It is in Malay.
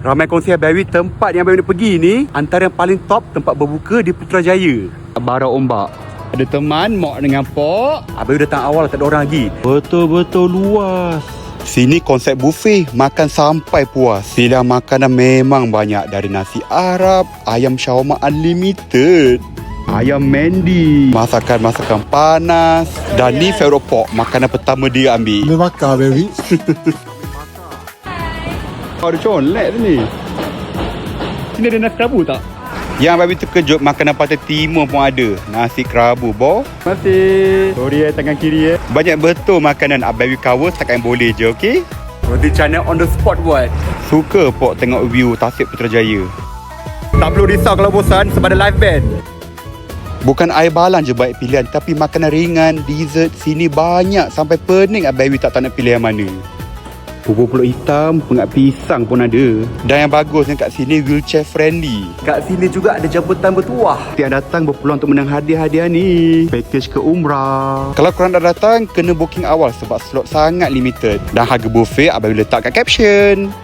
Ramai kongsi Abawi tempat yang Abawi nak pergi ni antara yang paling top tempat berbuka di Putrajaya. Bara Ombak. Ada teman, mak dengan pok. Abawi datang awal, tak ada orang lagi. Betul-betul luas. Sini konsep buffet, makan sampai puas. Pilihan makanan memang banyak. Dari nasi Arab, ayam shawarma unlimited, ayam mendi, masakan-masakan panas. Dan ni favourite pok, makanan pertama dia ambil. Dia bakar, baby. Ada colek tu ni. Sini ada nasi kerabu tak? Yang Babi terkejut, makanan pantai timur pun ada. Nasi kerabu, boh. Terima kasih. Sorry tangan kiri Banyak betul makanan. Abawi cover setakat yang boleh je, okey? Roti canai on the spot buat. Suka pok tengok view Tasik Putrajaya. Tak perlu risau kalau bosan sebab ada live band. Bukan air balang je baik pilihan, tapi makanan ringan, dessert sini banyak sampai pening Abawi tak tahu nak pilih yang mana. Bubur pulut hitam, pengat pisang pun ada. Dan yang bagusnya kat sini wheelchair friendly. Kat sini juga ada jemputan bertuah. Yang datang berpeluang untuk menang hadiah-hadiah ni. Package ke umrah. Kalau korang dah datang, kena booking awal sebab slot sangat limited. Dan harga buffet Abawi letak kat caption.